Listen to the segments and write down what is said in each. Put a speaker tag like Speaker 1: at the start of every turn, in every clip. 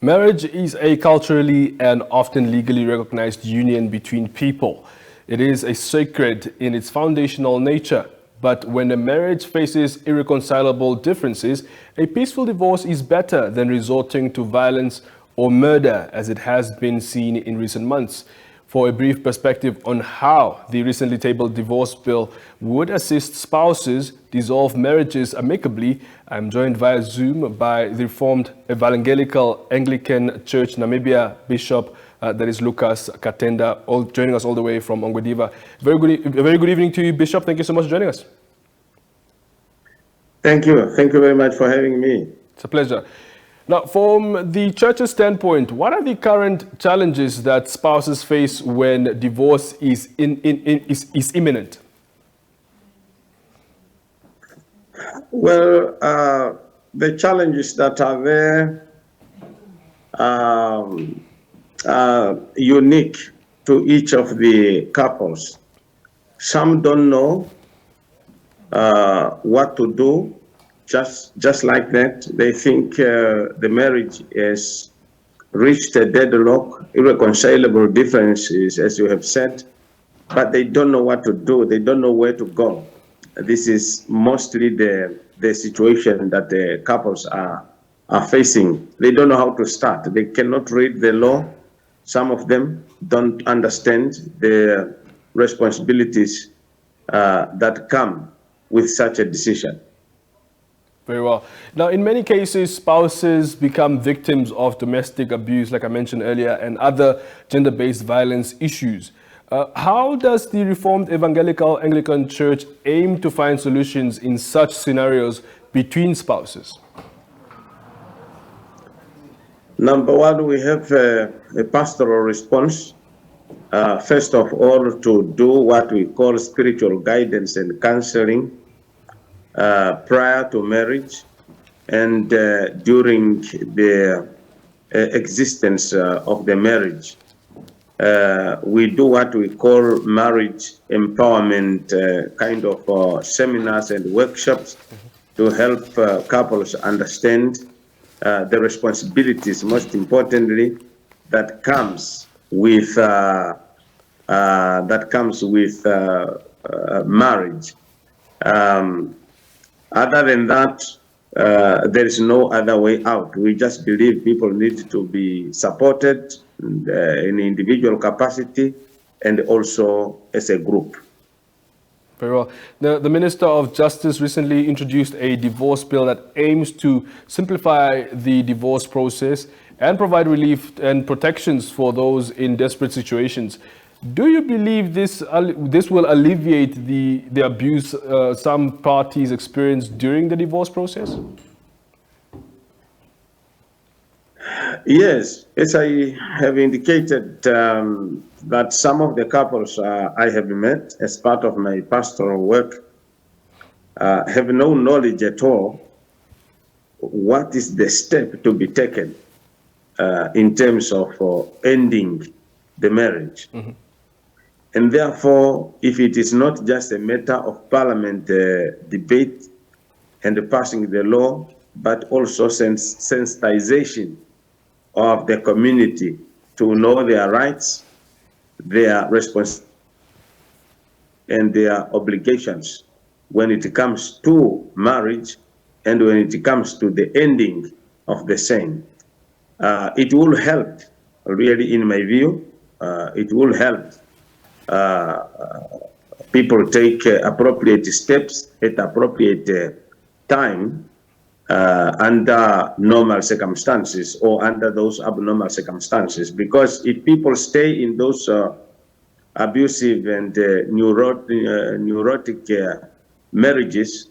Speaker 1: Marriage is a culturally and often legally recognized union between people. It is a sacred in its foundational nature. But when a marriage faces irreconcilable differences, a peaceful divorce is better than resorting to violence or murder, as it has been seen in recent months. For a brief perspective on how the recently tabled divorce bill would assist spouses dissolve marriages amicably, I'm joined via Zoom by the Reformed Evangelical Anglican Church Namibia Bishop, that is Lucas Katenda, joining us all the way from Ongwediva. Very good evening to you, Bishop. Thank you so much for joining us.
Speaker 2: Thank you. Thank you very much for having me.
Speaker 1: It's a pleasure. Now, from the church's standpoint, what are the current challenges that spouses face when divorce is imminent?
Speaker 2: Well, the challenges that are there are unique to each of the couples. Some don't know what to do. Just like that, they think the marriage has reached a deadlock, irreconcilable differences, as you have said, but they don't know what to do. They don't know where to go. This is mostly the situation that the couples are facing. They don't know how to start. They cannot read the law. Some of them don't understand the responsibilities that come with such a decision.
Speaker 1: Very well. Now, in many cases, spouses become victims of domestic abuse, like I mentioned earlier, and other gender-based violence issues. How does the Reformed Evangelical Anglican Church aim to find solutions in such scenarios between spouses?
Speaker 2: Number one, we have a pastoral response. First of all, to do what we call spiritual guidance and counseling prior to marriage and during the existence of the marriage. We do what we call marriage empowerment kind of seminars and workshops to help couples understand the responsibilities, most importantly, that comes with marriage. Other than that, there is no other way out. We just believe people need to be supported in individual capacity and also as a group.
Speaker 1: Very well. The Minister of Justice recently introduced a divorce bill that aims to simplify the divorce process and provide relief and protections for those in desperate situations. Do you believe this will alleviate the abuse some parties experience during the divorce process?
Speaker 2: Yes, as I have indicated, that some of the couples I have met as part of my pastoral work have no knowledge at all what is the step to be taken in terms of ending the marriage. Mm-hmm. And therefore, if it is not just a matter of parliament debate and passing the law, but also sensitization of the community to know their rights, their responsibilities, and their obligations when it comes to marriage and when it comes to the ending of the same. It will help, really, in my view, it will help people take appropriate steps at appropriate time under normal circumstances or under those abnormal circumstances. Because if people stay in those abusive and neurotic marriages,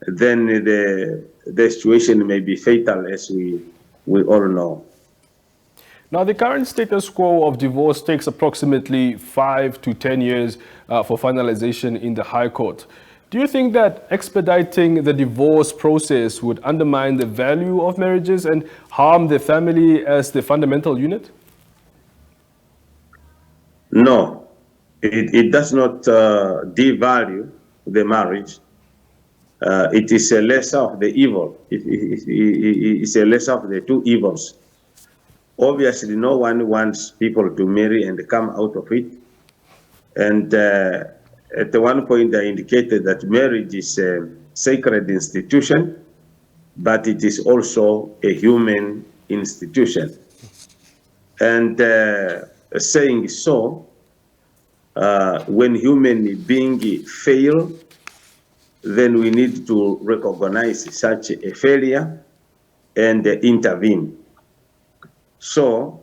Speaker 2: then the situation may be fatal, as we all know.
Speaker 1: Now, the current status quo of divorce takes approximately 5 to 10 years for finalization in the High Court. Do you think that expediting the divorce process would undermine the value of marriages and harm the family as the fundamental unit?
Speaker 2: No, it does not devalue the marriage. It is a lesser of the evil. It's a lesser of the two evils. Obviously, no one wants people to marry and come out of it. And at the one point, I indicated that marriage is a sacred institution, but it is also a human institution. And saying so, when human beings fail, then we need to recognize such a failure and intervene. So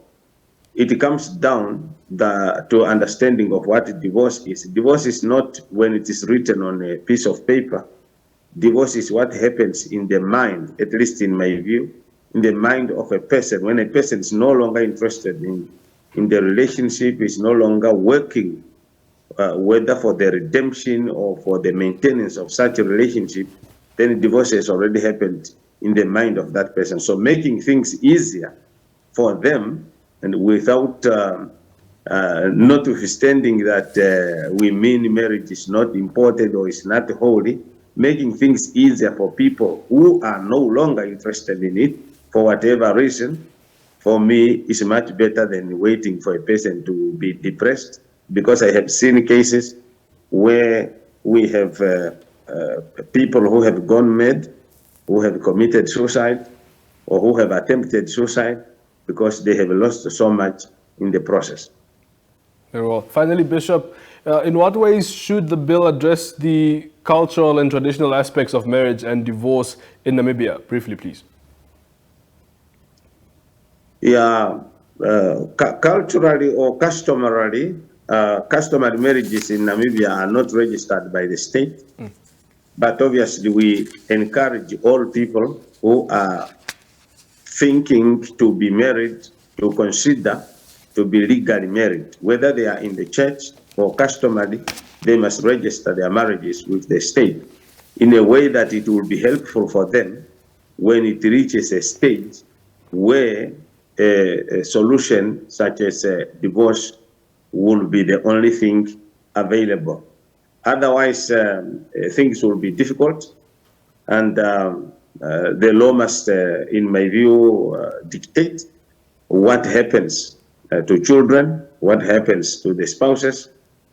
Speaker 2: it comes down to understanding of what divorce is. Divorce is not when it is written on a piece of paper. Divorce is what happens in the mind, at least in my view, in the mind of a person. When a person is no longer interested in the relationship, is no longer working, whether for the redemption or for the maintenance of such a relationship, then divorce has already happened in the mind of that person. So making things easier for them, and without notwithstanding that we mean marriage is not important or is not holy, making things easier for people who are no longer interested in it for whatever reason, for me, is much better than waiting for a person to be depressed, because I have seen cases where we have people who have gone mad, who have committed suicide, or who have attempted suicide because they have lost so much in the process.
Speaker 1: Very well. Finally, Bishop, in what ways should the bill address the cultural and traditional aspects of marriage and divorce in Namibia? Briefly, please.
Speaker 2: Yeah, culturally or customarily, customary marriages in Namibia are not registered by the state, but obviously we encourage all people who are thinking to be married to consider to be legally married. Whether they are in the church or customary, they must register their marriages with the state in a way that it will be helpful for them when it reaches a stage where a solution such as a divorce will be the only thing available. Otherwise, things will be difficult, and the law must, in my view, dictate what happens to children, what happens to the spouses,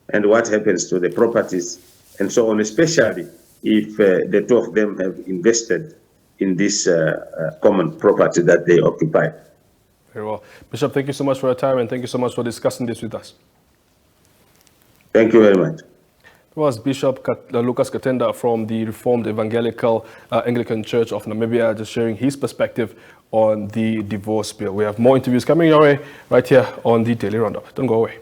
Speaker 2: and what happens to the properties, and so on, especially if the two of them have invested in this common property that they occupy.
Speaker 1: Very well. Bishop, thank you so much for your time, and thank you so much for discussing this with us.
Speaker 2: Thank you very much.
Speaker 1: It was Bishop Lucas Katenda from the Reformed Evangelical Anglican Church of Namibia, just sharing his perspective on the divorce bill. We have more interviews coming your way right here on the Daily Roundup. Don't go away.